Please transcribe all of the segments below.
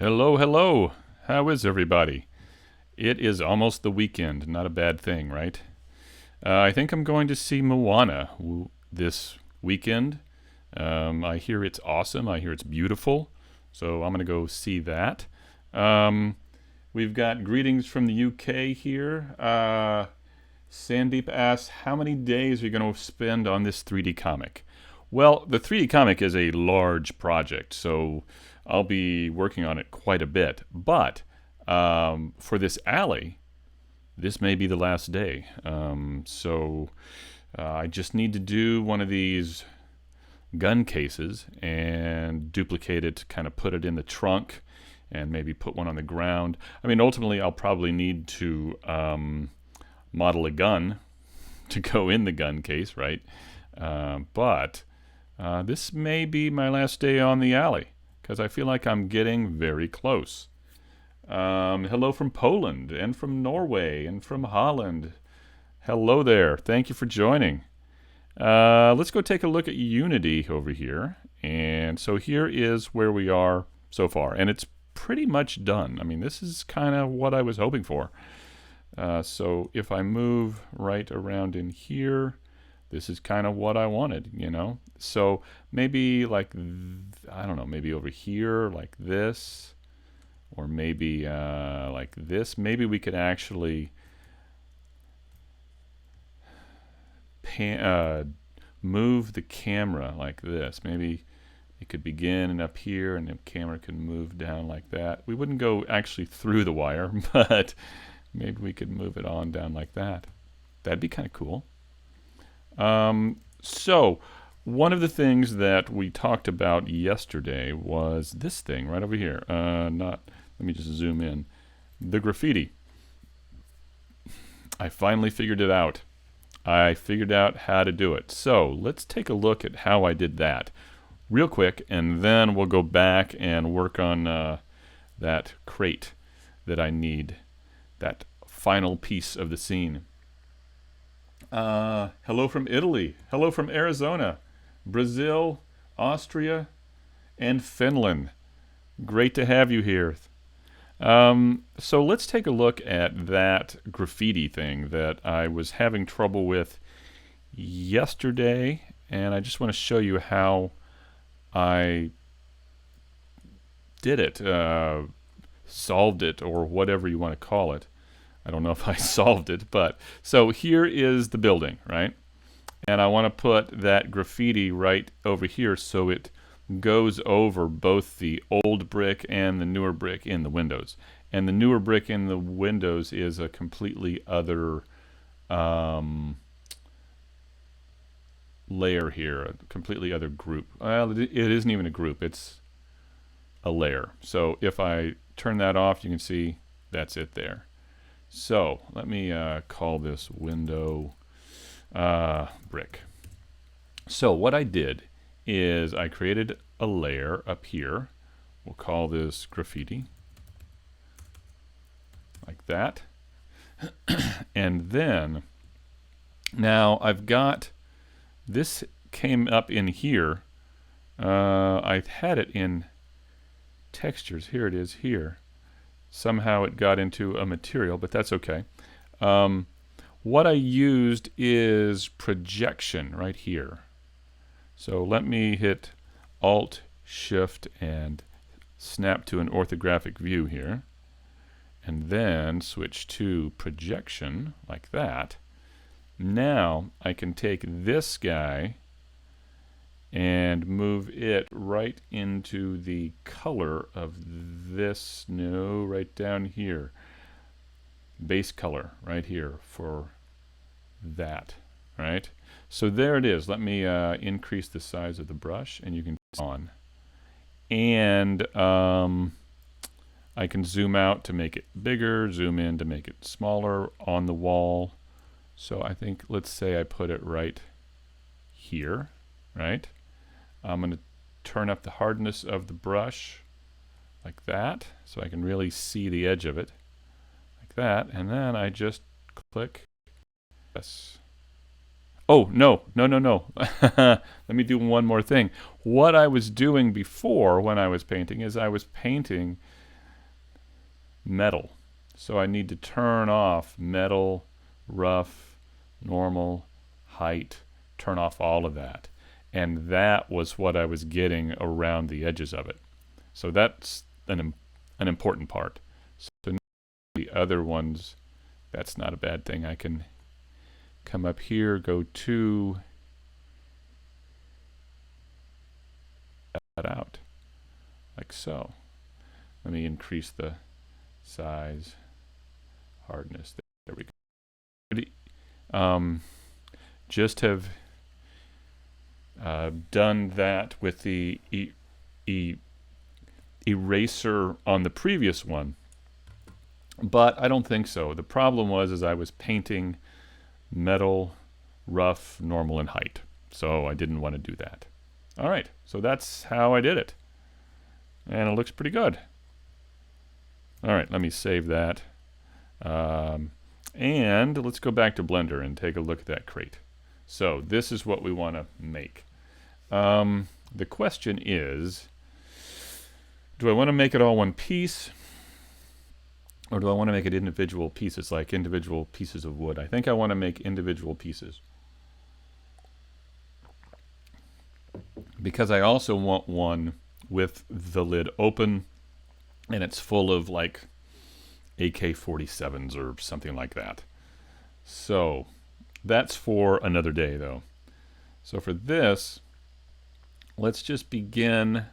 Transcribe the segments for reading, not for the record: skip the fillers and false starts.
Hello, hello. How is everybody? It is almost the weekend. Not a bad thing, right? I think I'm going to see Moana this weekend. I hear it's awesome. I hear it's beautiful. So I'm going to go see that. We've got greetings from the UK here. Sandeep asks, how many days are you going to spend on this 3D comic? Well, the 3D comic is a large project, so I'll be working on it quite a bit. But for this alley, this may be the last day. So I just need to do one of these gun cases and duplicate it, kind of put it in the trunk, and maybe put one on the ground. I mean, ultimately, I'll probably need to model a gun to go in the gun case, right? But this may be my last day on the alley, because I feel like I'm getting very close. Hello from Poland, and from Norway, and from Holland. Hello there. Thank you for joining. Let's go take a look at Unity over here. And so here is where we are so far. And it's pretty much done. I mean, this is kind of what I was hoping for. So if I move right around in here, this is kind of what I wanted, you know? So maybe like, I don't know, maybe over here like this, or maybe like this. Maybe we could actually move the camera like this. Maybe it could begin up here and the camera can move down like that. We wouldn't go actually through the wire, but maybe we could move it on down like that. That'd be kind of cool. So one of the things that we talked about yesterday was this thing right over here. Let me just zoom in. The graffiti. I finally figured it out. I figured out how to do it. So let's take a look at how I did that real quick, and then we'll go back and work on that crate that I need, that final piece of the scene. Hello from Italy. Hello from Arizona, Brazil, Austria, and Finland. Great to have you here. So let's take a look at that graffiti thing that I was having trouble with yesterday, and I just want to show you how I did it, solved it, or whatever you want to call it. I don't know if I solved it, but so here is the building, right? And I want to put that graffiti right over here so it goes over both the old brick and the newer brick in the windows. And the newer brick in the windows is a completely other layer here, a completely other group. Well, it isn't even a group, it's a layer. So if I turn that off, you can see that's it there. So let me call this window brick. So what I did is I created a layer up here. We'll call this graffiti, like that. And then now I've got this came up in here. I've had it in textures. Here it is here. Somehow it got into a material, but that's okay. What I used is projection right here. So let me hit Alt, Shift, and snap to an orthographic view here. And then switch to projection, like that. Now I can take this guy and move it right into the color of this, no, right down here. Base color right here for that, right? So there it is. Let me increase the size of the brush, and you can see on. And I can zoom out to make it bigger, zoom in to make it smaller on the wall. So I think, let's say I put it right here, right? I'm going to turn up the hardness of the brush like that, so I can really see the edge of it, like that. And then I just click yes. Oh, no. Let me do one more thing. What I was doing before when I was painting is I was painting metal. So I need to turn off metal, rough, normal, height, turn off all of that. And that was what I was getting around the edges of it. So that's an important part. So the other ones, that's not a bad thing. I can come up here, go to that out, like so. Let me increase the size, hardness. There we go. Just have done that with the eraser on the previous one, but I don't think so. The problem was I was painting metal, rough, normal, and height, so I didn't want to do that. All right, so that's how I did it, and it looks pretty good. All right, let me save that, and let's go back to Blender and take a look at that crate. So this is what we want to make. The question is, do I want to make it all one piece, or do I want to make it individual pieces, like individual pieces of wood? I think I want to make individual pieces, because I also want one with the lid open and it's full of like AK-47s or something like that. So that's for another day though. So for this, let's just begin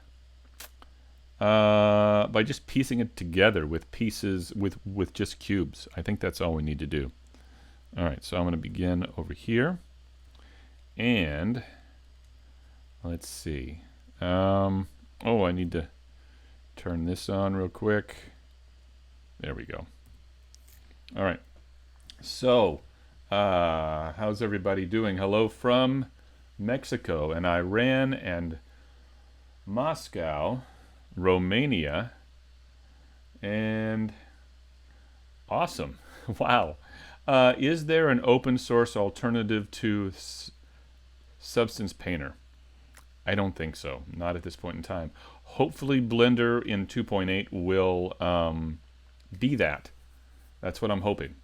by just piecing it together with pieces, with just cubes. I think that's all we need to do. All right, so I'm going to begin over here, and let's see. Oh, I need to turn this on real quick. There we go. All right. So, how's everybody doing? Hello from Mexico and Iran and Moscow, Romania, and awesome. Wow. Is there an open source alternative to Substance Painter? I don't think so. Not at this point in time. Hopefully Blender in 2.8 will be that. That's what I'm hoping.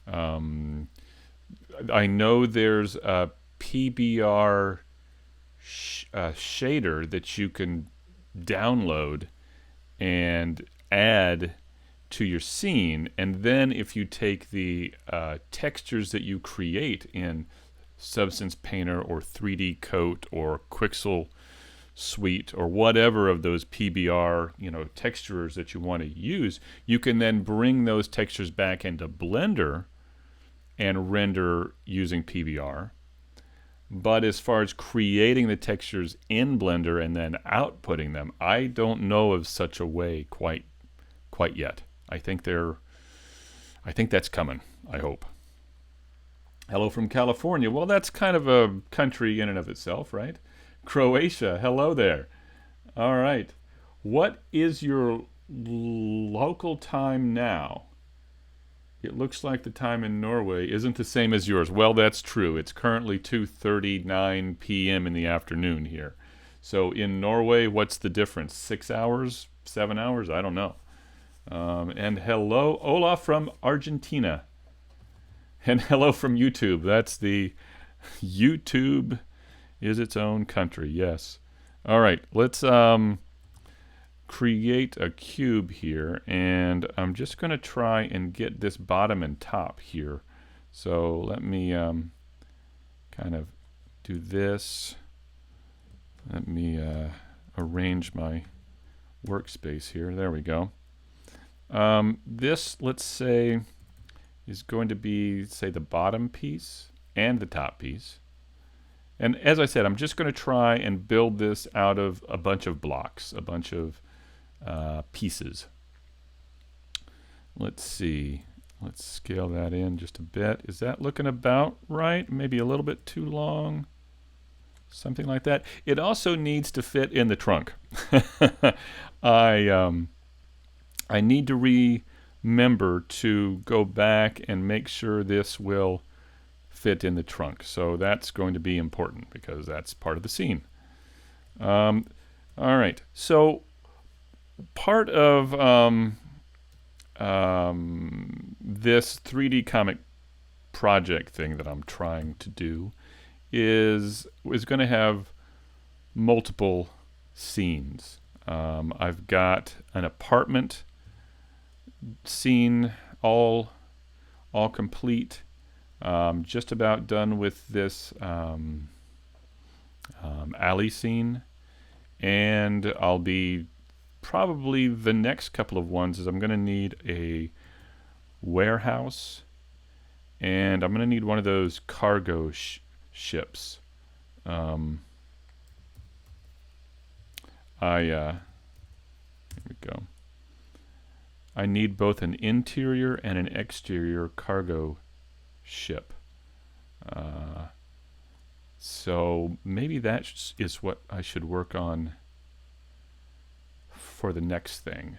I know there's a PBR shader that you can download and add to your scene, and then if you take the textures that you create in Substance Painter or 3D Coat or Quixel Suite or whatever of those PBR, texturers that you want to use, you can then bring those textures back into Blender and render using PBR. But as far as creating the textures in Blender and then outputting them, I don't know of such a way quite yet. I think that's coming, I hope. Hello from California. Well, that's kind of a country in and of itself, right? Croatia, hello there. All right. What is your local time now? It looks like the time in Norway isn't the same as yours. Well, that's true. It's currently 2:39 p.m. in the afternoon here. So in Norway, what's the difference? 6 hours? 7 hours? I don't know. And hello, Olaf from Argentina. And hello from YouTube. That's the YouTube is its own country. Yes. All right. Let's create a cube here, and I'm just going to try and get this bottom and top here. So let me kind of do this. Let me arrange my workspace here. There we go. This, let's say, is going to be, say, the bottom piece and the top piece. And as I said, I'm just going to try and build this out of a bunch of blocks, a bunch of pieces. Let's see. Let's scale that in just a bit. Is that looking about right? Maybe a little bit too long. Something like that. It also needs to fit in the trunk. I need to remember to go back and make sure this will fit in the trunk. So that's going to be important because that's part of the scene. All right. So part of this 3D comic project thing that I'm trying to do is going to have multiple scenes. I've got an apartment scene all complete. Just about done with this alley scene, and I'll be probably the next couple of ones is I'm going to need a warehouse, and I'm going to need one of those cargo ships. Here we go. I need both an interior and an exterior cargo ship. So maybe that is what I should work on for the next thing.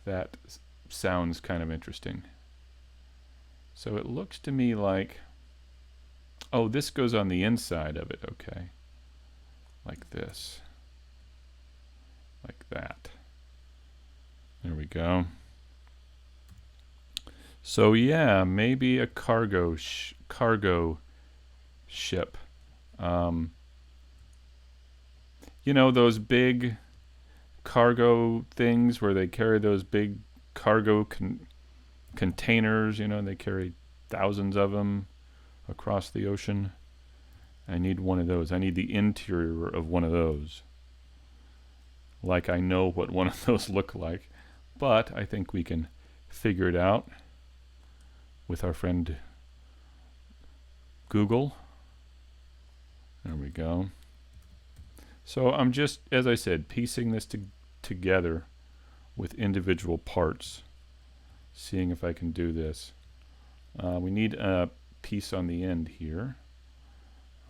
That sounds kind of interesting. So it looks to me like, oh, this goes on the inside of it, okay. Like this. Like that. There we go. So yeah, maybe a cargo ship. You know, those big cargo things where they carry those big cargo containers, you know, and they carry thousands of them across the ocean. I need one of those. I need the interior of one of those. Like I know what one of those look like, but I think we can figure it out with our friend Google. There we go. So I'm just, as I said, piecing this together with individual parts, seeing if I can do this. We need a piece on the end here.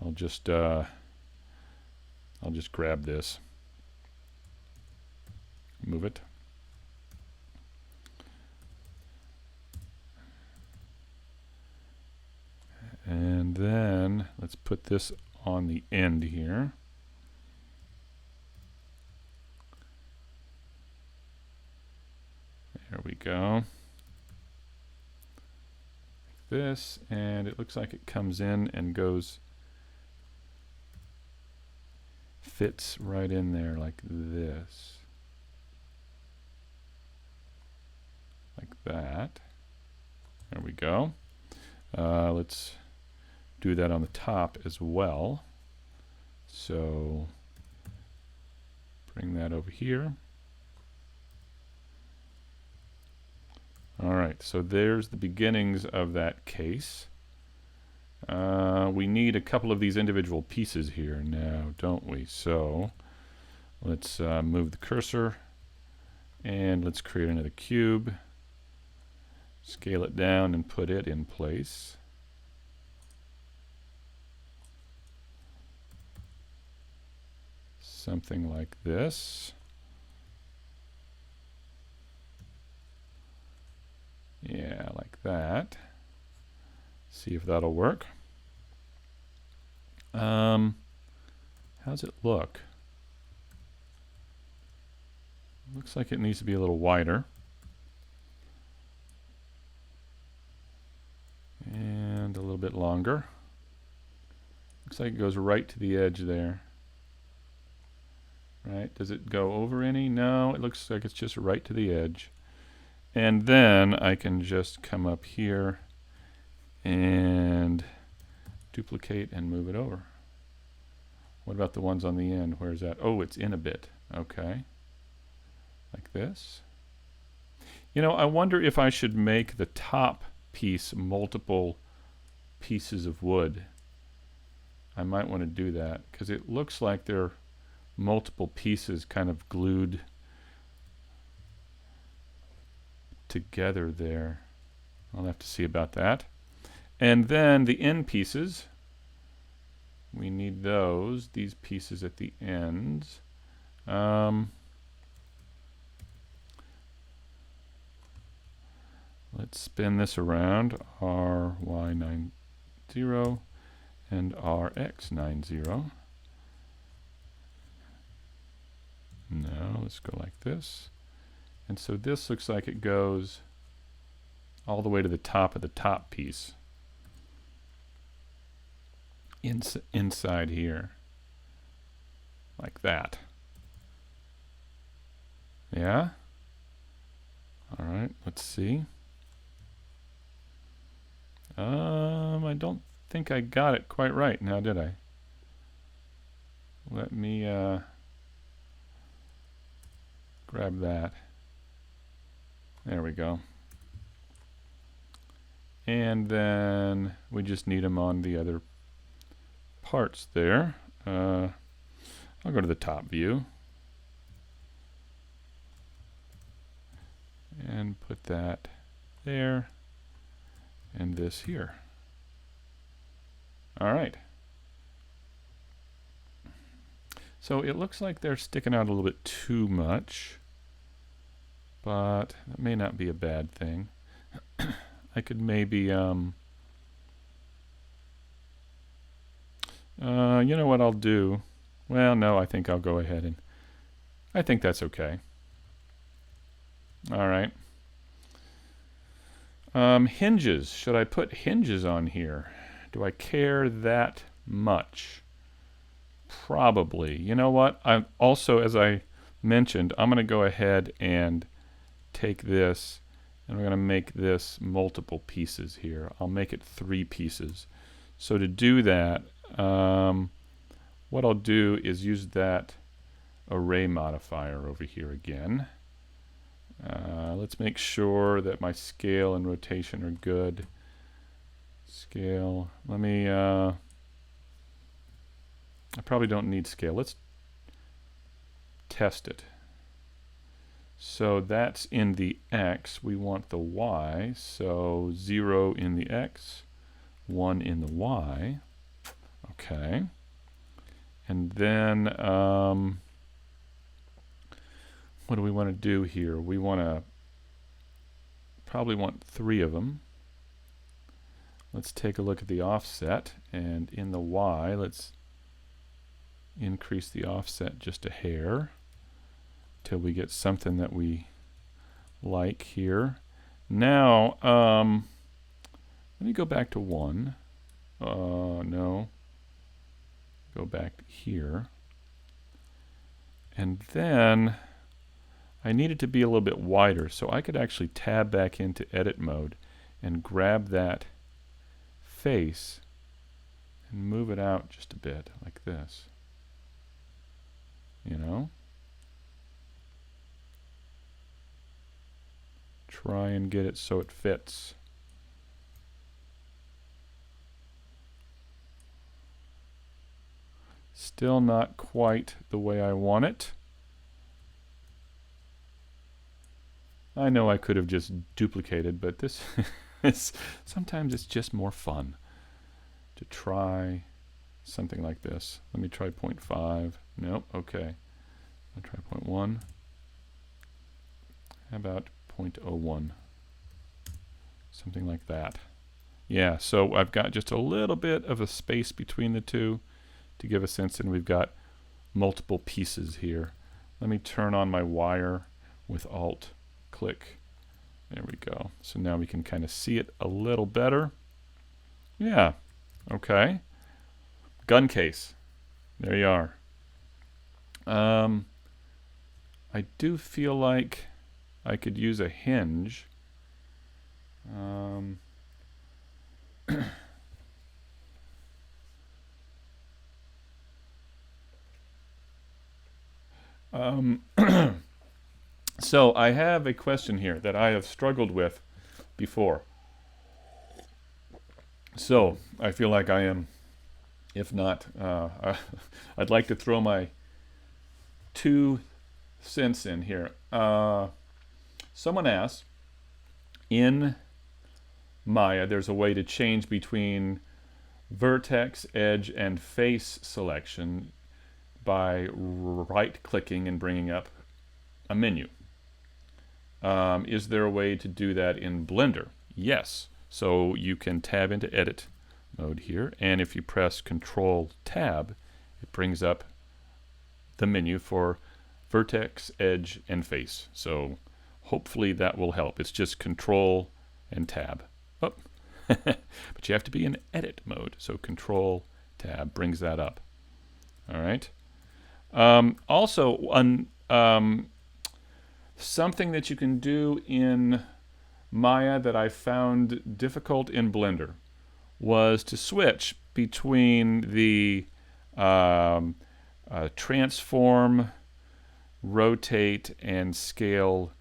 I'll just grab this, move it. And then let's put this on the end here. There we go. Like this, and it looks like it comes in and goes, fits right in there like this. Like that. There we go. Let's do that on the top as well. So bring that over here. Alright, so there's the beginnings of that case. We need a couple of these individual pieces here now, don't we? So let's move the cursor and let's create another cube. Scale it down and put it in place. Something like this. Yeah, like that. See if that'll work. How's it look? Looks like it needs to be a little wider. And a little bit longer. Looks like it goes right to the edge there. Right? Does it go over any? No, it looks like it's just right to the edge. And then I can just come up here and duplicate and move it over. What about the ones on the end? Where's that? Oh, it's in a bit. Okay. Like this. You know, I wonder if I should make the top piece multiple pieces of wood. I might want to do that because it looks like they're multiple pieces kind of glued together there. I'll have to see about that. And then the end pieces, we need those, these pieces at the ends. Let's spin this around, RY90 and RX90. No, let's go like this. And so this looks like it goes all the way to the top of the top piece. Inside here. Like that. Yeah? Alright, let's see. I don't think I got it quite right now, did I? Let me grab that. There we go. And then we just need them on the other parts there. I'll go to the top view and put that there and this here. All right. So it looks like they're sticking out a little bit too much, but that may not be a bad thing. I could maybe, you know what I'll do? Well, no, I think I'll go ahead and, I think that's okay. All right. Hinges. Should I put hinges on here? Do I care that much? Probably. You know what? I'm also, as I mentioned, I'm going to go ahead and take this and we're going to make this multiple pieces here. I'll make it 3 pieces. So to do that, what I'll do is use that array modifier over here again. Let's make sure that my scale and rotation are good. Scale, let me, I probably don't need scale. Let's test it. So that's in the X. We want the Y. So 0 in the X, 1 in the Y. Okay. And then what do we want to do here? We want to probably want 3 of them. Let's take a look at the offset, and in the Y, let's increase the offset just a hair till we get something that we like here. Now, let me go back to 1. No. Go back here. And then I need it to be a little bit wider, so I could actually tab back into edit mode and grab that face and move it out just a bit like this. You know? Try and get it so it fits. Still not quite the way I want it. I know I could have just duplicated, but this is sometimes it's just more fun to try something like this. Let me try 0.5. Nope, okay. I'll try 0.1. How about 0.01? Something like that. Yeah, so I've got just a little bit of a space between the two to give a sense, and we've got multiple pieces here. Let me turn on my wire with Alt click. There we go. So now we can kind of see it a little better. Yeah, okay. Gun case. There you are. I do feel like I could use a hinge. So I have a question here that I have struggled with before. So I feel like I am, if not, I'd like to throw my 2 cents in here. Someone asked, in Maya, there's a way to change between vertex, edge, and face selection by right-clicking and bringing up a menu. Is there a way to do that in Blender? Yes. So you can tab into edit mode here, and if you press Control Tab, it brings up the menu for vertex, edge, and face. So hopefully that will help. It's just Control and Tab. Oh, but you have to be in edit mode. So Control Tab brings that up. All right. Also, something that you can do in Maya that I found difficult in Blender was to switch between the transform, rotate, and scale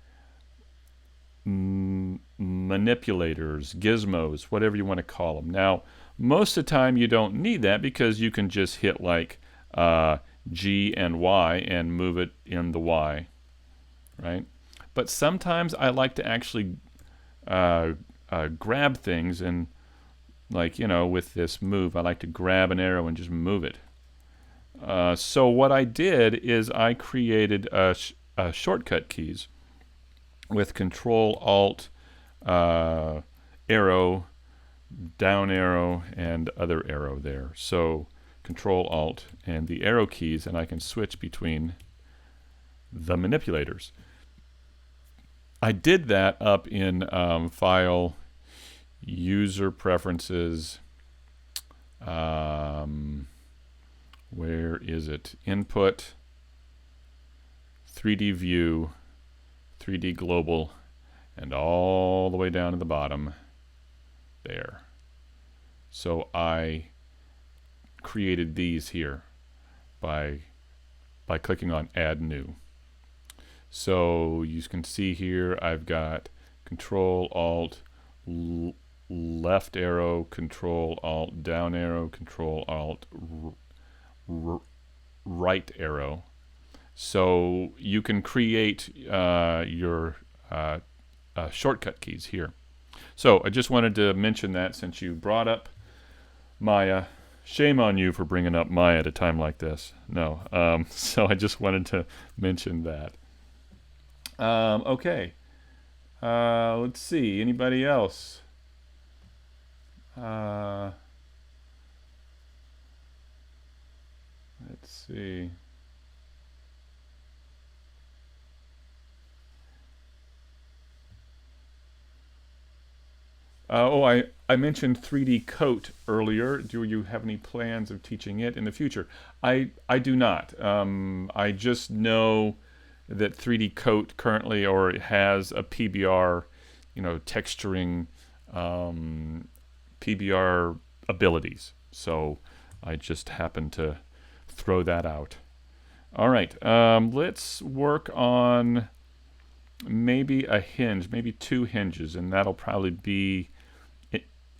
manipulators, gizmos, whatever you want to call them. Now, most of the time you don't need that because you can just hit like G and Y and move it in the Y, right? But sometimes I like to actually grab things, and like, you know, with this move, I like to grab an arrow and just move it. So what I did is I created shortcut keys with Control Alt arrow, down arrow, and other arrow there. So Control Alt and the arrow keys, and I can switch between the manipulators. I did that up in File, User Preferences, where is it? Input, 3D View, 3D Global, and all the way down to the bottom there. So I created these here by clicking on Add New. So you can see here I've got Control Alt left arrow, Control Alt down arrow, Control Alt right arrow. So you can create your shortcut keys here. So I just wanted to mention that since you brought up Maya. Shame on you for bringing up Maya at a time like this. No. So I just wanted to mention that. Okay. Let's see. Anybody else? Let's see. I mentioned 3D Coat earlier. Do you have any plans of teaching it in the future? I do not. I just know that 3D Coat currently or it has a PBR, you know, texturing PBR abilities. So I just happened to throw that out. All right, let's work on maybe a hinge, maybe 2 hinges, and that'll probably be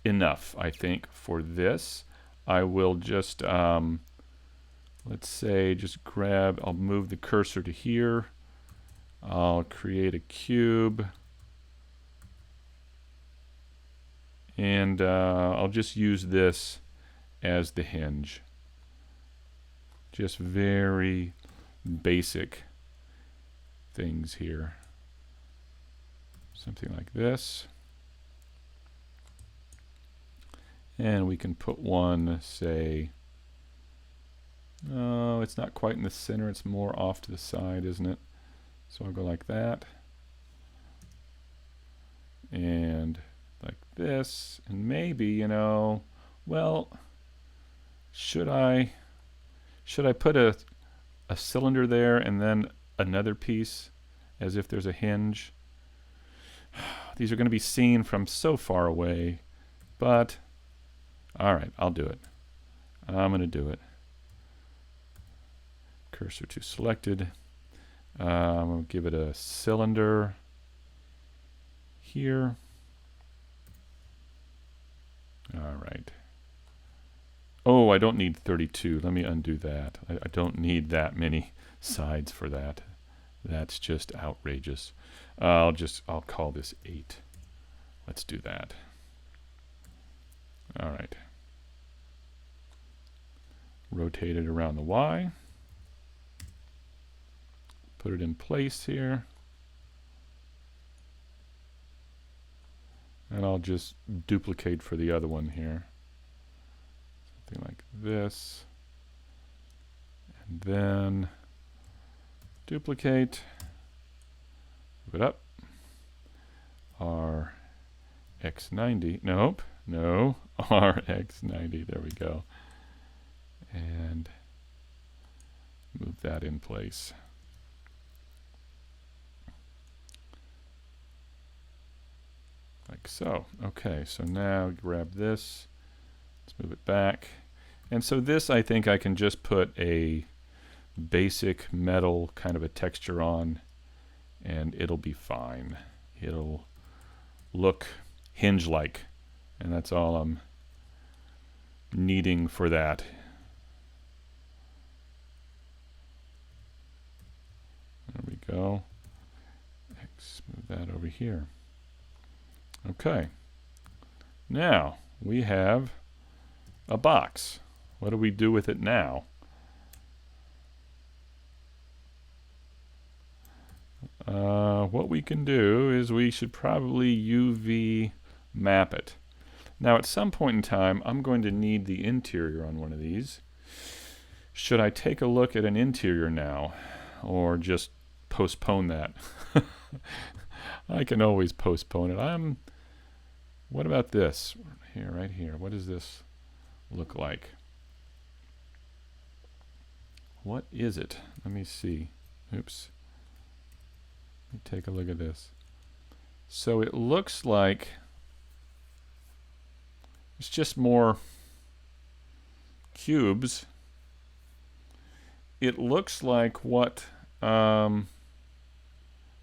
enough, I think, for this. I will just, let's say, just grab, I'll move the cursor to here. I'll create a cube. And I'll just use this as the hinge. Just very basic things here. Something like this. And we can put one, say, oh, it's not quite in the center, it's more off to the side, isn't it? So I'll go like that. And like this. And maybe, you know, well, should I put a cylinder there and then another piece as if there's a hinge? These are going to be seen from so far away, but all right, I'll do it. I'm going to do it. Cursor to selected. I'm going to give it a cylinder here. All right. Oh, I don't need 32. Let me undo that. I don't need that many sides for that. That's just outrageous. I'll call this 8. Let's do that. All right. Rotate it around the Y. Put it in place here. And I'll just duplicate for the other one here. Something like this. And then duplicate. Move it up. X90. Nope. No. RX90. There we go. And move that in place. Like so. Okay, so now grab this. Let's move it back. And so this, I think I can just put a basic metal kind of a texture on, and it'll be fine. It'll look hinge-like, and that's all I'm needing for that. There we go. Let's move that over here. Okay. Now we have a box. What do we do with it now? What we can do is we should probably UV map it. Now at some point in time I'm going to need the interior on one of these. Should I take a look at an interior now, or just postpone that? I can always postpone it. What about this? Here, right here. What does this look like? What is it? Let me see. Oops. Let me take a look at this. So it looks like it's just more cubes. It looks like what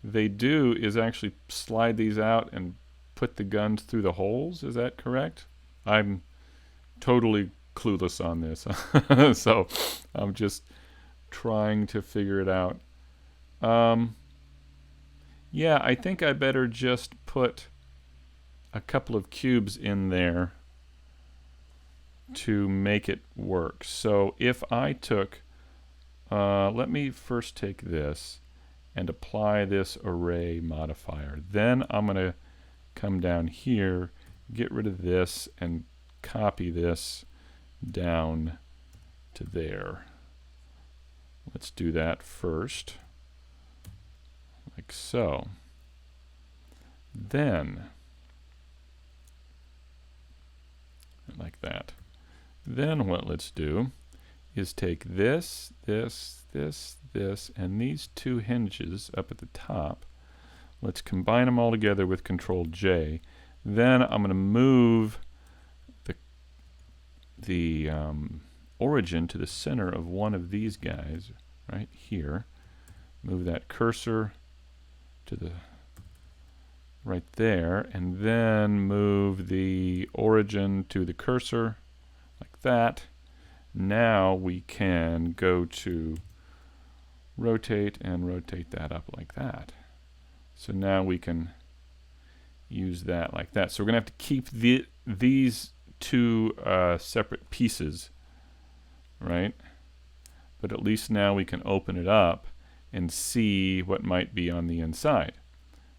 they do is actually slide these out and put the guns through the holes. Is that correct? I'm totally clueless on this. So I'm just trying to figure it out. Yeah, I think I better just put a couple of cubes in there to make it work. So if I took, let me first take this and apply this array modifier. Then I'm going to come down here, get rid of this, and copy this down to there. Let's do that first, like so. Then, like that. Then what let's do is take this, this, and these two hinges up at the top. Let's combine them all together with Control J. Then I'm going to move the origin to the center of one of these guys right here. Move that cursor to the right there, and then move the origin to the cursor like that. Now we can go to rotate and rotate that up like that. So now we can use that like that. So we're going to have to keep these two separate pieces, right? But at least now we can open it up and see what might be on the inside.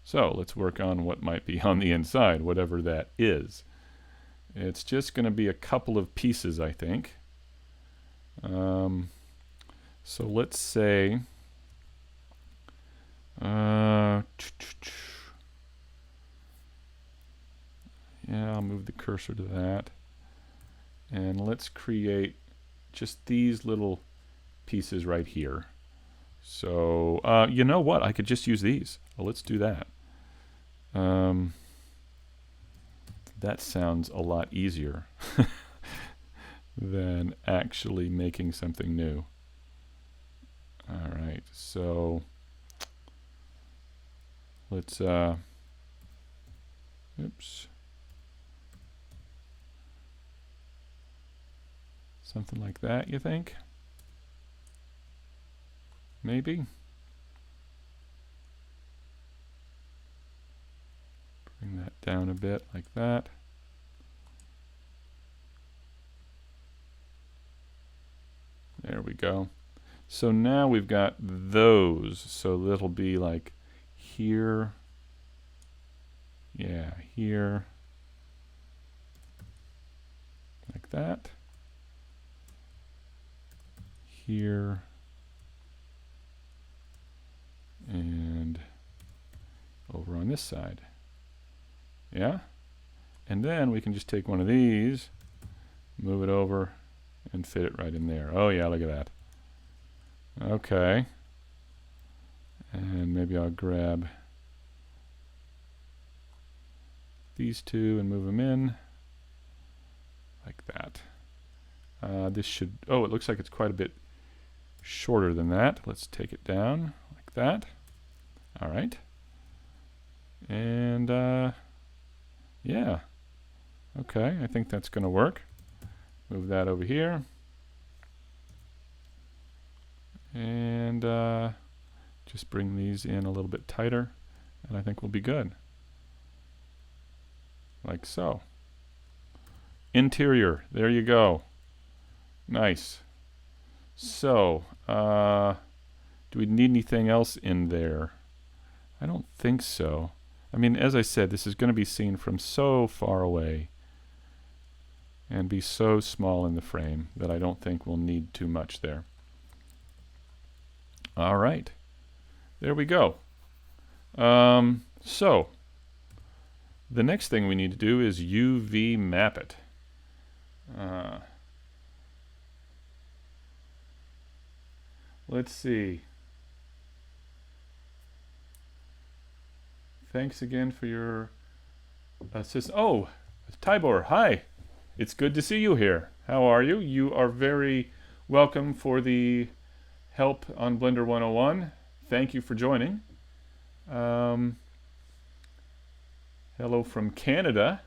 So let's work on what might be on the inside, whatever that is. It's just going to be a couple of pieces, I think. So let's say yeah, I'll move the cursor to that, and let's create just these little pieces right here. So you know what, I could just use these. Well, let's do that. That sounds a lot easier than actually making something new. All right, so let's oops, something like that, you think? Maybe. Bring that down a bit like that. There we go. So now we've got those. So that'll be like here. Yeah, here. Like that. Here. And over on this side. Yeah? And then we can just take one of these, move it over, and fit it right in there. Oh yeah, look at that. Okay. And maybe I'll grab these two and move them in like that. This should, oh, it looks like it's quite a bit shorter than that. Let's take it down like that. All right. And yeah. Okay, I think that's going to work. Move that over here. And just bring these in a little bit tighter, and I think we'll be good. Like so. Interior, there you go. Nice. So, do we need anything else in there? I don't think so. I mean, as I said, this is going to be seen from so far away and be so small in the frame that I don't think we'll need too much there. All right. There we go. So, the next thing we need to do is UV map it. Let's see. Thanks again for your assist. Oh, Tibor, hi. It's good to see you here. How are you? You are very welcome for the help on Blender 101. Thank you for joining. Hello from Canada.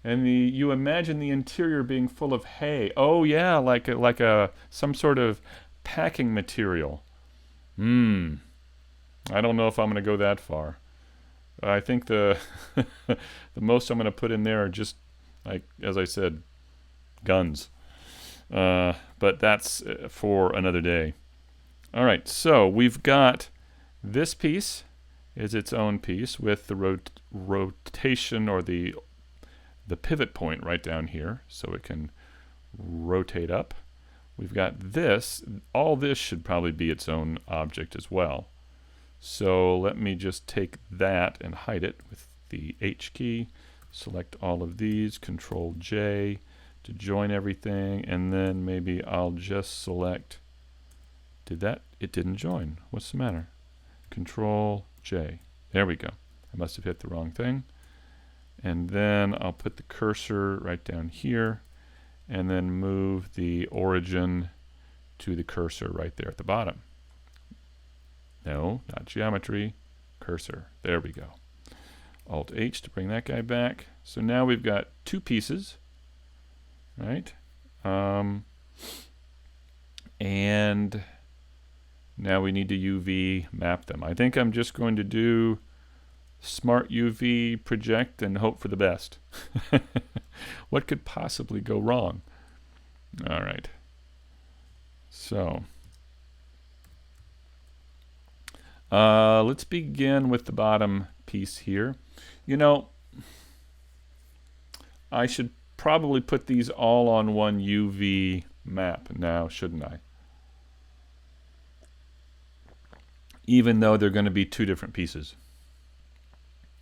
And you imagine the interior being full of hay. Oh yeah, like some sort of packing material. I don't know if I'm going to go that far. I think the the most I'm going to put in there are just, like, as I said, guns. But that's for another day. All right, so we've got this piece is its own piece with the rotation, or the pivot point right down here, so it can rotate up. We've got this. All this should probably be its own object as well. So let me just take that and hide it with the H key. Select all of these, Control J to join everything, and then maybe I'll just select, it didn't join. What's the matter? Control J. There we go. I must have hit the wrong thing. And then I'll put the cursor right down here, and then move the origin to the cursor right there at the bottom. No, not geometry, cursor. There we go. Alt H to bring that guy back. So now we've got two pieces, right? And now we need to UV map them. I think I'm just going to do Smart UV project and hope for the best. What could possibly go wrong? All right. So let's begin with the bottom piece here. You know, I should probably put these all on one UV map now, shouldn't I? Even though they're going to be two different pieces.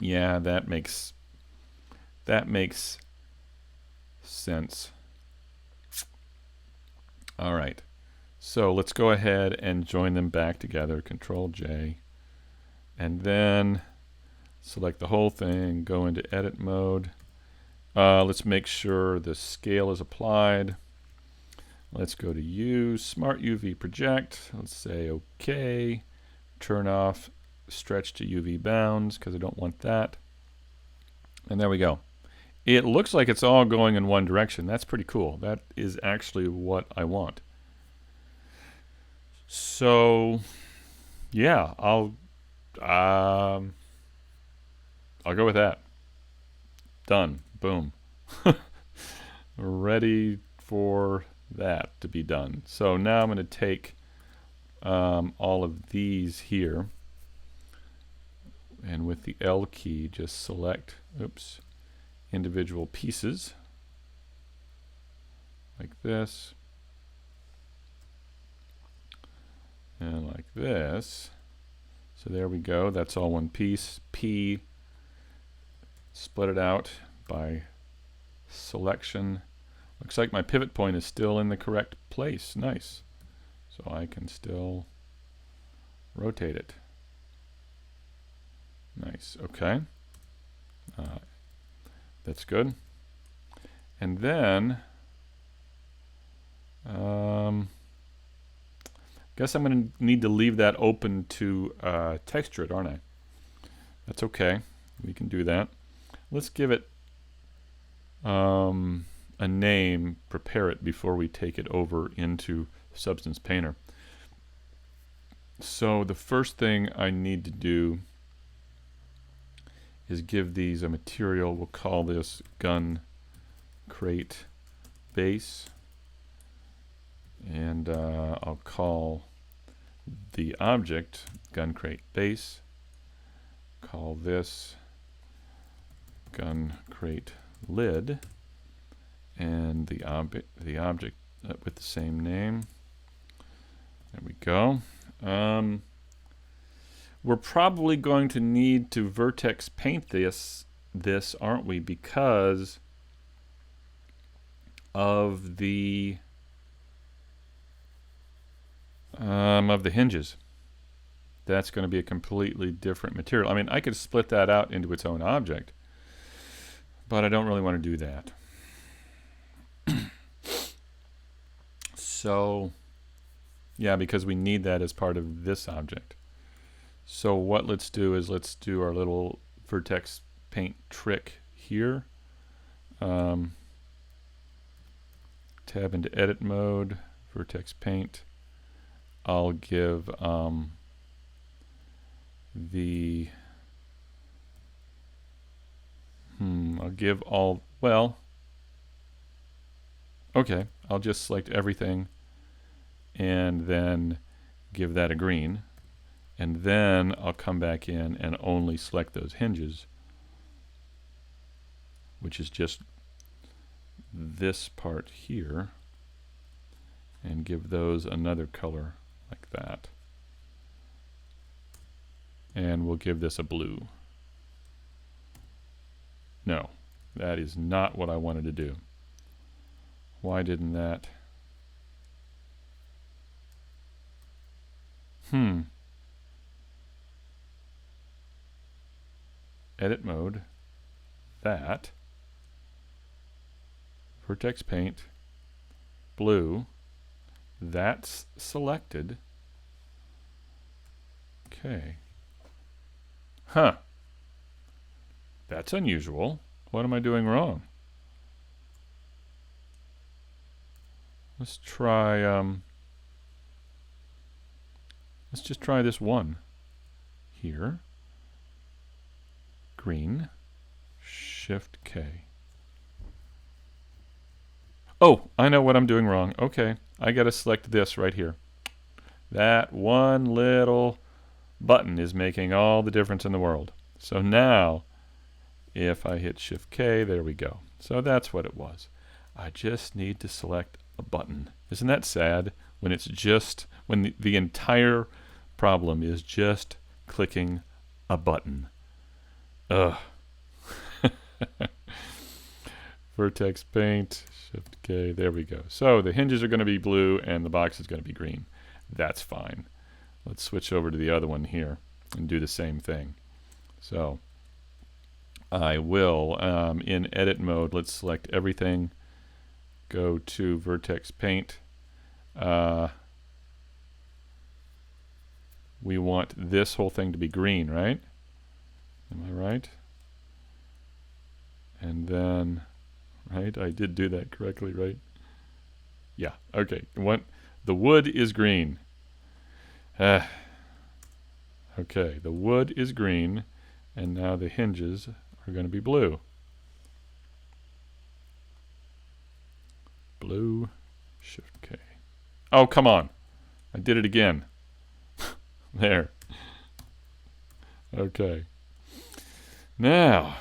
Yeah, that makes sense. All right. So let's go ahead and join them back together. Control J. And then select the whole thing, go into edit mode. Let's make sure the scale is applied. Let's go to Use Smart UV Project. Let's say OK. Turn off stretch to UV bounds because I don't want that. And there we go. It looks like it's all going in one direction. That's pretty cool. That is actually what I want. So yeah, I'll go with that. Done. Boom. Ready for that to be done. So now I'm going to take all of these here, and with the L key just select individual pieces like this and like this. So there we go. That's all one piece. P, split it out by selection. Looks like my pivot point is still in the correct place. Nice. So I can still rotate it. Nice. Okay. That's good. And then guess I'm going to need to leave that open to texture it, aren't I? That's okay. We can do that. Let's give it a name, prepare it before we take it over into Substance Painter. So the first thing I need to do is give these a material. We'll call this Gun Crate Base, and I'll call the object Gun Crate Base. Call this Gun Crate Lid, and the object with the same name. There we go. We're probably going to need to vertex paint this, aren't we? Because of the hinges. That's going to be a completely different material. I mean, I could split that out into its own object, but I don't really want to do that. So, yeah, because we need that as part of this object. So what let's do is let's do our little vertex paint trick here. Tab into edit mode, vertex paint. I'll give I'll give all, well, okay, I'll just select everything and then give that a green, and then I'll come back in and only select those hinges, which is just this part here, and give those another color like that, and we'll give this a blue. No, that is not what I wanted to do. Why didn't that? Edit mode, that, vertex paint, blue, that's selected. Okay. Huh. That's unusual. What am I doing wrong? Let's try, let's just try this one here. Green, Shift K. Oh, I know what I'm doing wrong. Okay, I gotta select this right here. That one little button is making all the difference in the world. So now, if I hit Shift K, there we go. So that's what it was. I just need to select a button. Isn't that sad? When it's just, when the entire problem is just clicking a button. Ugh. Vertex paint, Shift K, there we go. So the hinges are going to be blue and the box is going to be green. That's fine. Let's switch over to the other one here and do the same thing. So I will, in edit mode, let's select everything, go to vertex paint. We want this whole thing to be green, right? Am I right? And then, right, I did do that correctly, right? Yeah, okay. The wood is green. Okay, the wood is green, and now the hinges are going to be blue. Blue, Shift K. Oh, come on. I did it again. There. Okay. Now,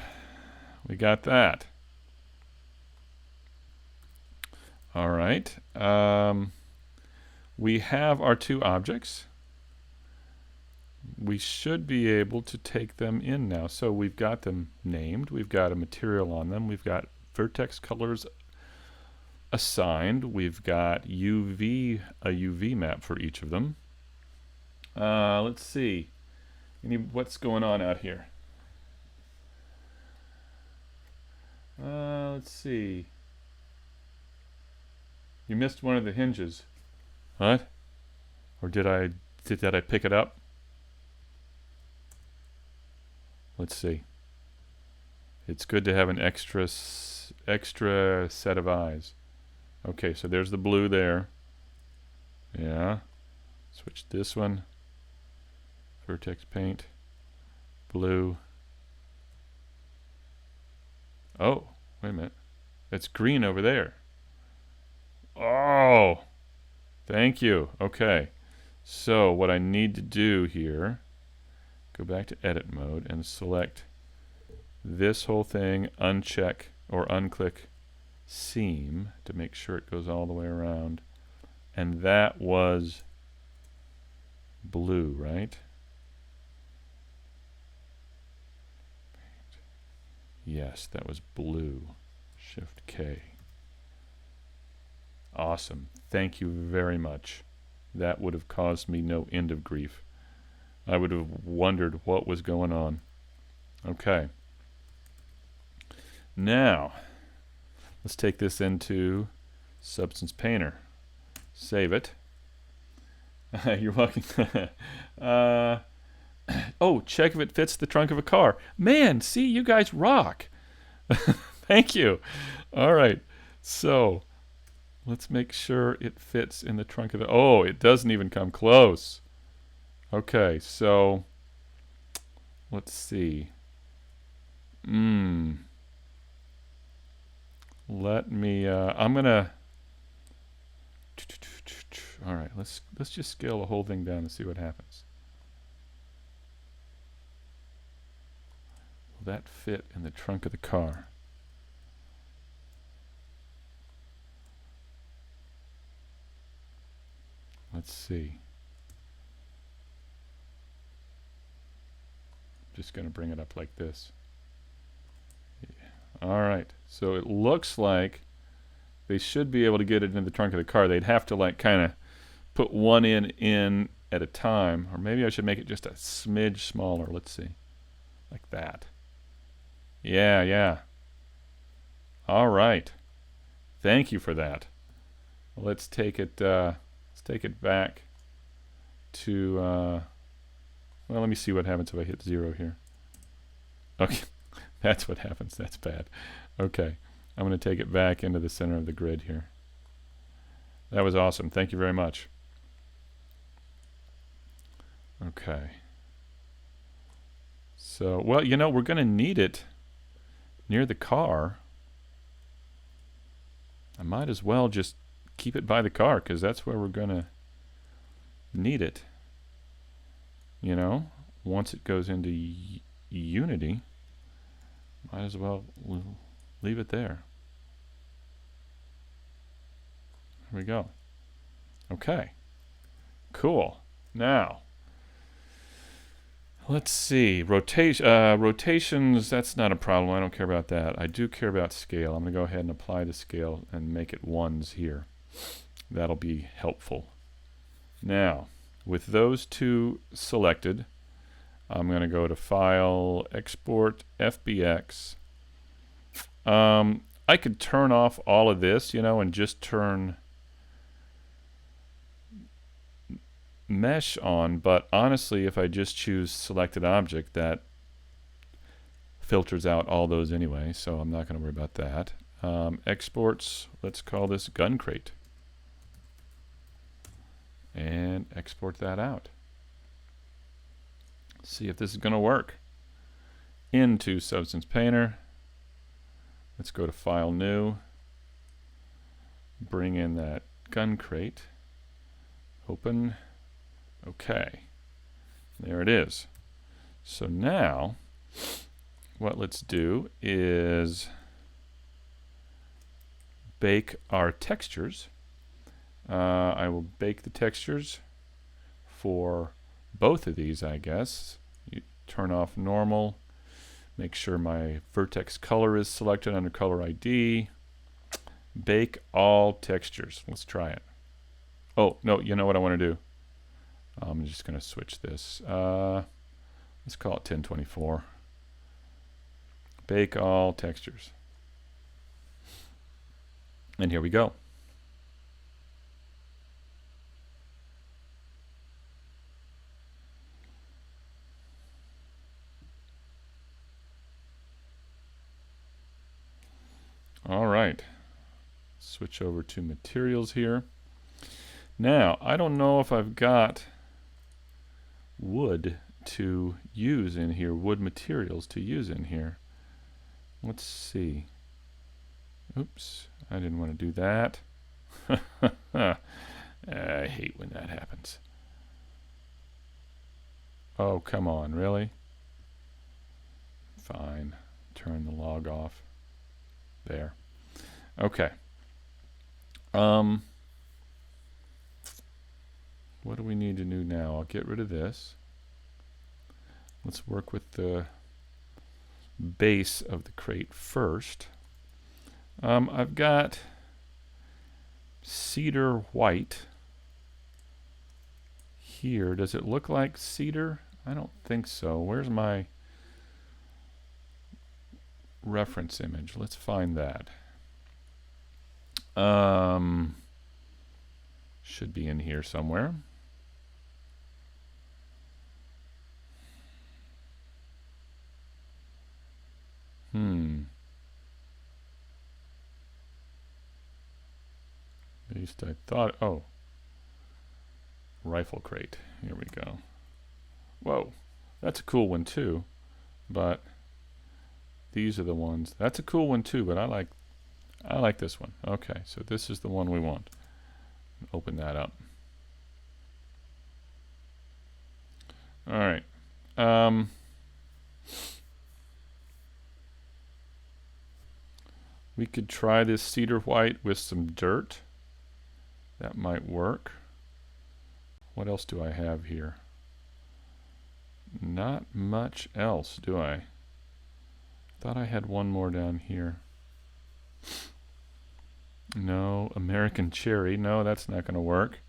we got that. All right. We have our two objects. we should be able to take them in now. So we've got them named, we've got a material on them, we've got vertex colors assigned, we've got a UV map for each of them. Let's see, what's going on out here? Let's see. You missed one of the hinges. What? Or did I pick it up? Let's see. It's good to have an extra set of eyes. Okay, so there's the blue there. Yeah. Switch this one. Vertex paint. Blue. Oh, wait a minute. It's green over there. Oh! Thank you. Okay. So what I need to do here, go back to edit mode and select this whole thing, uncheck or unclick seam to make sure it goes all the way around. And that was blue, right? Yes, that was blue. Shift K. Awesome. Thank you very much. That would have caused me no end of grief. I would have wondered what was going on. Okay. Now, let's take this into Substance Painter. Save it. You're welcome. Oh, check if it fits the trunk of a car. Man, see, you guys rock. Thank you. All right. So, let's make sure it fits in the trunk of the... Oh, it doesn't even come close. Okay, so let's see. Let me... I'm gonna... All right, let's just scale the whole thing down and see what happens. Will that fit in the trunk of the car? Let's see. Just going to bring it up like this. Yeah. All right. So it looks like they should be able to get it into the trunk of the car. They'd have to like kind of put one in at a time, or maybe I should make it just a smidge smaller. Let's see. Like that. Yeah, yeah. All right. Thank you for that. Let's take it back to well, let me see what happens if I hit 0 here. Okay. That's what happens. That's bad. Okay. I'm going to take it back into the center of the grid here. That was awesome. Thank you very much. Okay. So, well, you know, we're going to need it near the car. I might as well just keep it by the car because that's where we're going to need it. You know, once it goes into Unity, might as well leave it there. Here we go. Okay. Cool. Now, let's see. Rotations, that's not a problem. I don't care about that. I do care about scale. I'm going to go ahead and apply the scale and make it 1s here. That'll be helpful. Now, with those two selected, I'm going to go to File, Export, FBX. I could turn off all of this, you know, and just turn mesh on, but honestly, if I just choose selected object, that filters out all those anyway, so I'm not going to worry about that. Exports, let's call this gun crate. And export that out. See if this is going to work. Into Substance Painter. Let's go to File, New. Bring in that gun crate. Open. Okay. There it is. So now, what let's do is bake our textures. I will bake the textures for both of these, I guess. You turn off normal. Make sure my vertex color is selected under color ID. Bake all textures. Let's try it. Oh, no, you know what I want to do? I'm just going to switch this. Let's call it 1024. Bake all textures. And here we go. All right. Switch over to materials here. Now, I don't know if I've got wood to use in here, wood materials to use in here. Let's see. Oops, I didn't want to do that. I hate when that happens. Oh, come on, really? Fine. Turn the log off. There. Okay. What do we need to do now? I'll get rid of this. Let's work with the base of the crate first. I've got cedar white here. Does it look like cedar? I don't think so. Where's my reference image? Let's find that. Should be in here somewhere. At least I thought. Oh, rifle crate. Here we go. Whoa, that's a cool one too. But these are the ones. That's a cool one too. But I like this one. Okay, so this is the one we want. Open that up. All right. We could try this cedar white with some dirt. That might work. What else do I have here? Not much else, do I? Thought I had one more down here. No, American cherry. No, that's not going to work.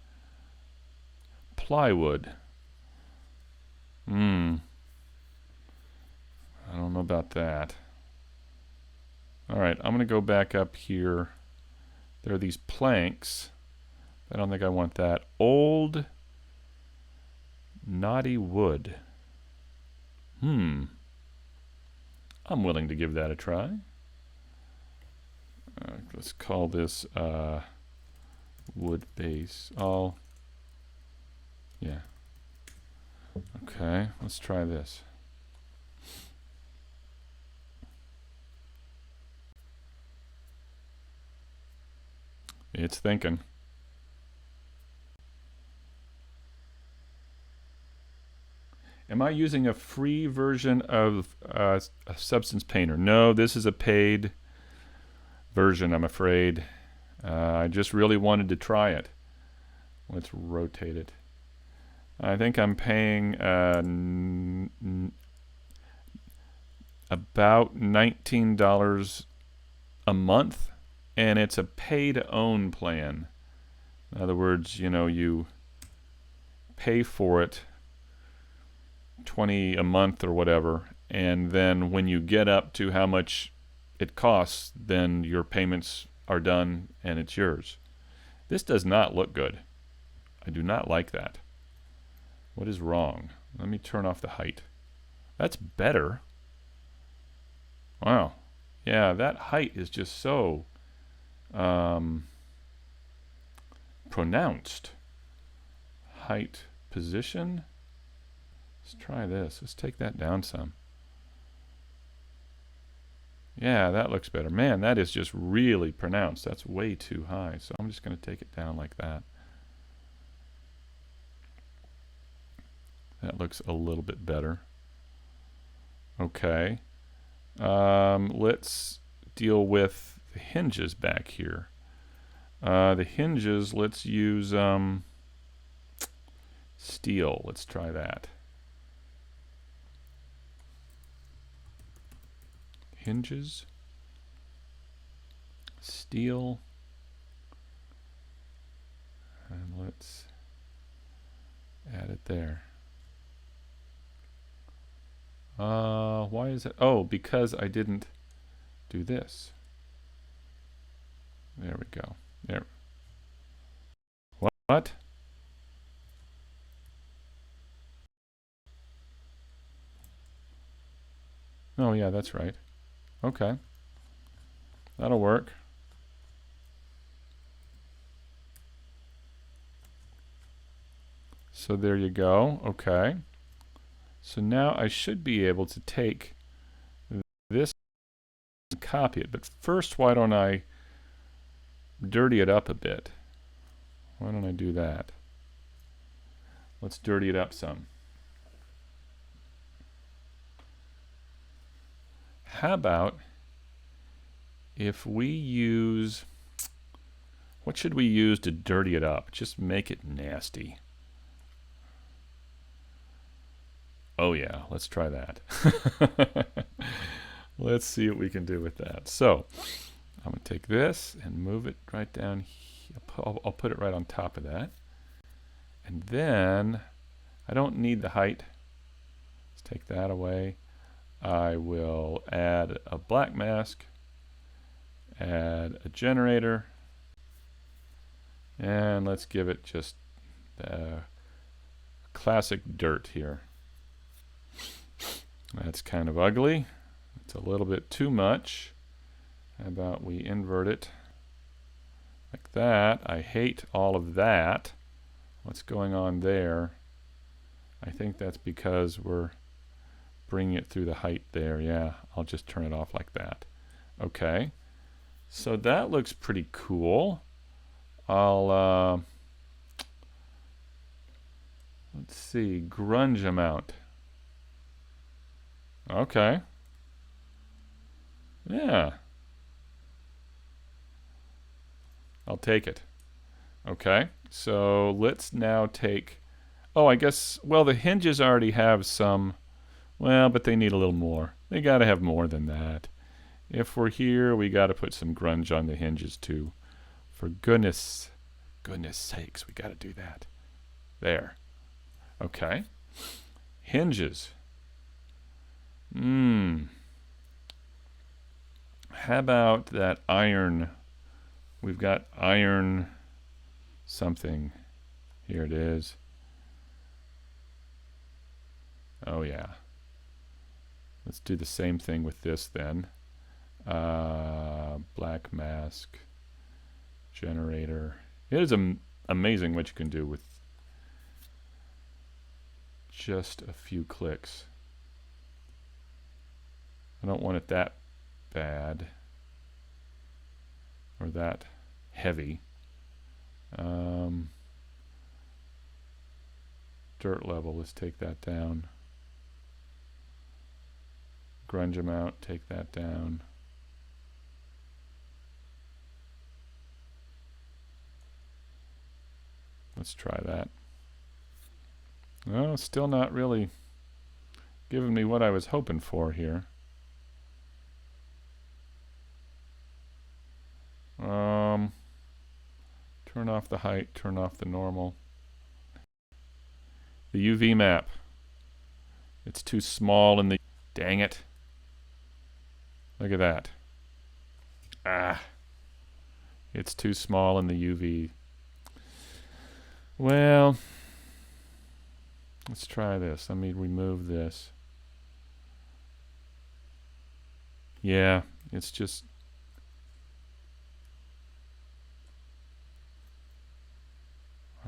Plywood. I don't know about that. All right, I'm going to go back up here. There are these planks. I don't think I want that. Old knotty wood. I'm willing to give that a try. Let's call this wood base. Oh, yeah. Okay, let's try this. It's thinking. Am I using a free version of a Substance Painter? No, this is a paid version, I'm afraid. I just really wanted to try it. Let's rotate it. I think I'm paying about $19 a month, and it's a pay-to-own plan. In other words, you know, you pay for it $20 a month or whatever, and then when you get up to how much it costs, then your payments are done and it's yours. This does not look good. I do not like that. What is wrong? Let me turn off the height. That's better. Wow. Yeah, that height is just so pronounced. Height position. Let's try this. Let's take that down some. Yeah, that looks better. Man, that is just really pronounced. That's way too high. So I'm just going to take it down like that. That looks a little bit better. Okay. Let's deal with the hinges back here. The hinges, let's use Steel, let's try that. Hinges, steel, and let's add it there. Why is it? Oh, because I didn't do this. There we go. There. What? Oh, yeah, that's right. Okay. That'll work. So there you go. Okay. So now I should be able to take this and copy it. But first, why don't I dirty it up a bit? Why don't I do that? Let's dirty it up some. How about if we use, what should we use to dirty it up? Just make it nasty. Oh yeah, let's try that. Let's see what we can do with that. So I'm going to take this and move it right down here. I'll put it right on top of that. And then I don't need the height. Let's take that away. I will add a black mask, add a generator, and let's give it just classic dirt here. That's kind of ugly. It's a little bit too much. How about we invert it like that? I hate all of that. What's going on there? I think that's because we're bringing it through the height there. Yeah, I'll just turn it off like that. Okay, so that looks pretty cool. I'll let's see, grunge amount. Okay. Yeah. I'll take it. Okay, so let's now take, oh, I guess, well, the hinges already have some, well, but they need a little more. They got to have more than that. If we're here, we got to put some grunge on the hinges too. For goodness sakes, we got to do that. There. Okay. Hinges. How about that iron? We've got iron something. Here it is. Oh yeah. Let's do the same thing with this then. Black mask, generator. It is amazing what you can do with just a few clicks. I don't want it that bad or that heavy. Dirt level, let's take that down. Grunge amount, take that down. Let's try that. No, still not really giving me what I was hoping for here. Turn off the height, turn off the normal. The UV map. It's too small in the, dang it. Look at that. Ah. It's too small in the UV. Well, let's try this. Let me remove this. Yeah, it's just,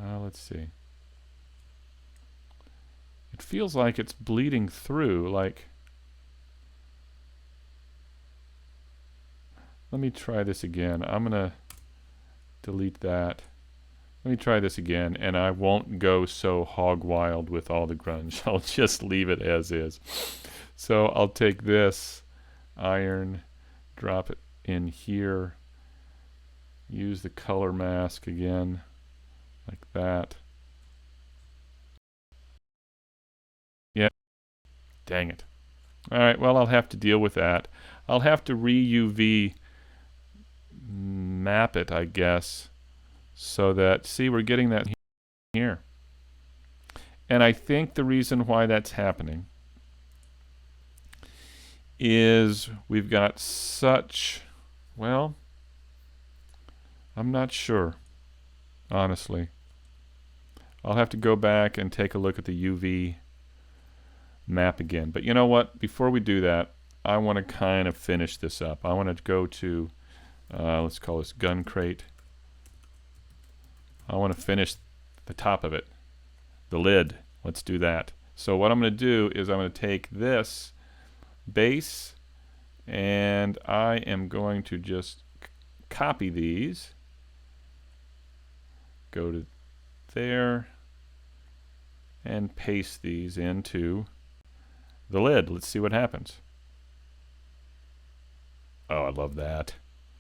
let's see. It feels like it's bleeding through, like, let me try this again. I'm gonna delete that. Let me try this again, and I won't go so hog wild with all the grunge. I'll just leave it as is. So I'll take this iron, drop it in here, use the color mask again, like that. Dang it. All right, well, I'll have to deal with that. I'll have to re-UV map it, I guess, so that, see, we're getting that here. And I think the reason why that's happening is we've got such, well, I'm not sure, honestly. I'll have to go back and take a look at the UV map again. But you know what? Before we do that, I want to kind of finish this up. I want to go to, let's call this gun crate. I want to finish the top of it, the lid. Let's do that. So what I'm going to do is I'm going to take this base and I am going to just copy these, go to there, and paste these into the lid. Let's see what happens. Oh, I love that.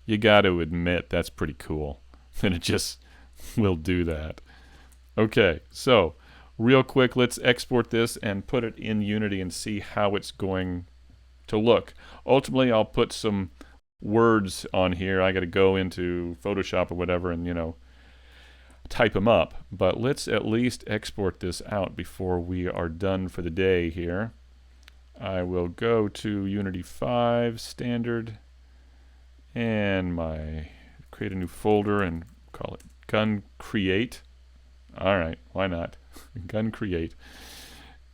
You got to admit that's pretty cool. And it just will do that. Okay, so real quick, let's export this and put it in Unity and see how it's going to look. Ultimately, I'll put some words on here. I got to go into Photoshop or whatever and, you know, type them up. But let's at least export this out before we are done for the day here. I will go to Unity 5 standard and create a new folder and call it gun create. All right, why not? Gun create.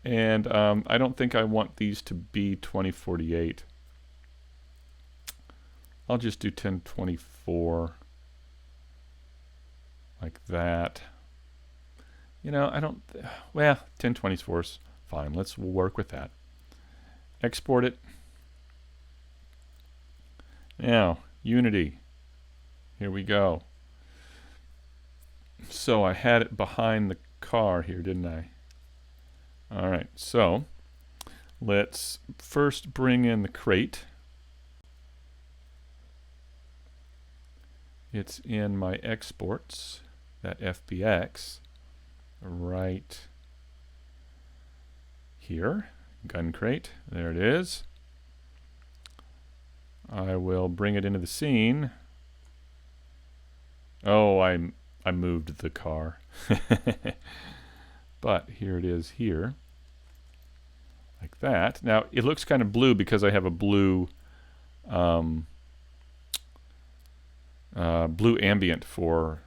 And I don't think I want these to be 2048. I'll just do 1024 like that. You know, I don't, well, 1024 is fine. We'll work with that. Export it. Now, Unity. Here we go. So I had it behind the car here, didn't I? All right, so let's first bring in the crate. It's in my exports, that FBX, right here. Gun crate, there it is. I will bring it into the scene. Oh, I moved the car. But here it is here. Like that. Now, it looks kind of blue because I have a blue blue ambient for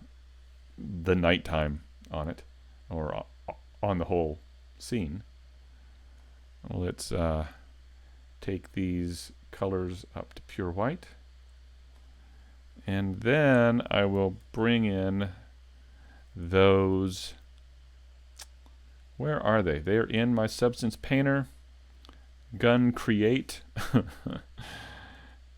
the nighttime on it, or on the whole scene. Let's take these colors up to pure white. And then I will bring in those. Where are they? They are in my substance painter, gun create,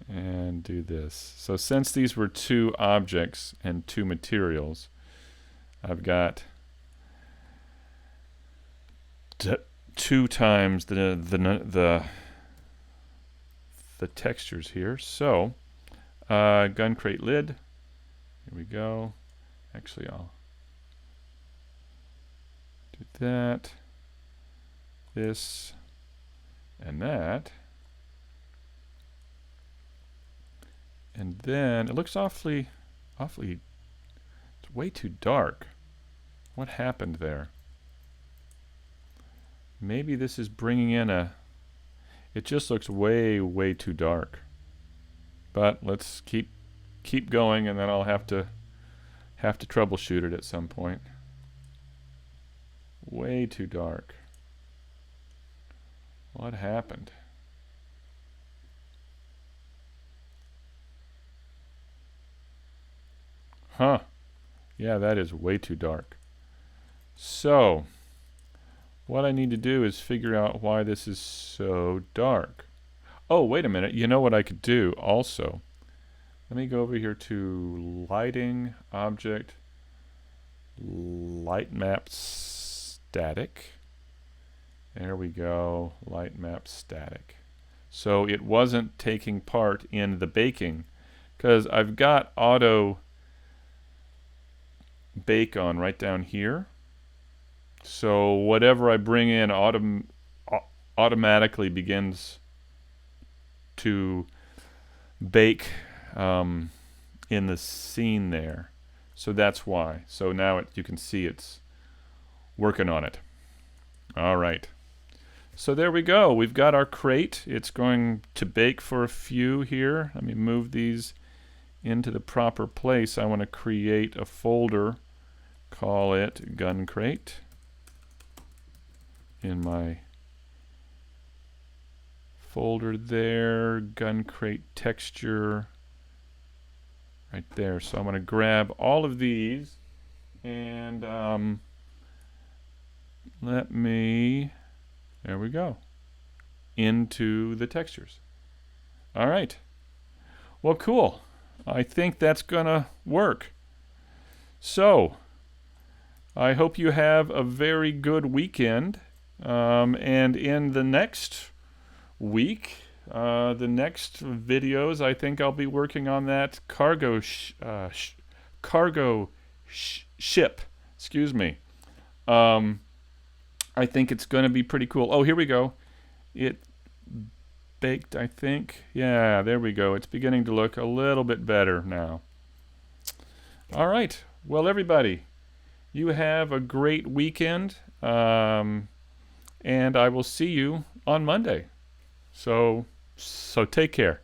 and do this. So since these were two objects and two materials, I've got two times the textures here. So gun crate lid. Here we go. Actually, I'll do that, this, and that. And then it looks awfully, it's way too dark. What happened there? Maybe this is bringing in it just looks way too dark. But let's keep going, and then I'll have to troubleshoot it at some point. Way too dark. What happened? Huh. Yeah, that is way too dark. So, what I need to do is figure out why this is so dark. Oh, wait a minute. You know what I could do also? Let me go over here to lighting, object, light map static. There we go, light map static. So it wasn't taking part in the baking because I've got auto bake on right down here. So whatever I bring in automatically begins to bake in the scene there. So that's why. So now you can see it's working on it. All right. So there we go. We've got our crate. It's going to bake for a few here. Let me move these into the proper place. I want to create a folder, call it gun crate in my folder there, gun crate texture right there. So I'm going to grab all of these and let me, there we go, into the textures. All right. Well, cool. I think that's going to work. So I hope you have a very good weekend. And in the next week, the next videos, I think I'll be working on that cargo ship. Excuse me. I think it's going to be pretty cool. Oh, here we go. It baked, I think. Yeah, there we go. It's beginning to look a little bit better now. All right. Well, everybody, you have a great weekend, and I will see you on Monday. So take care.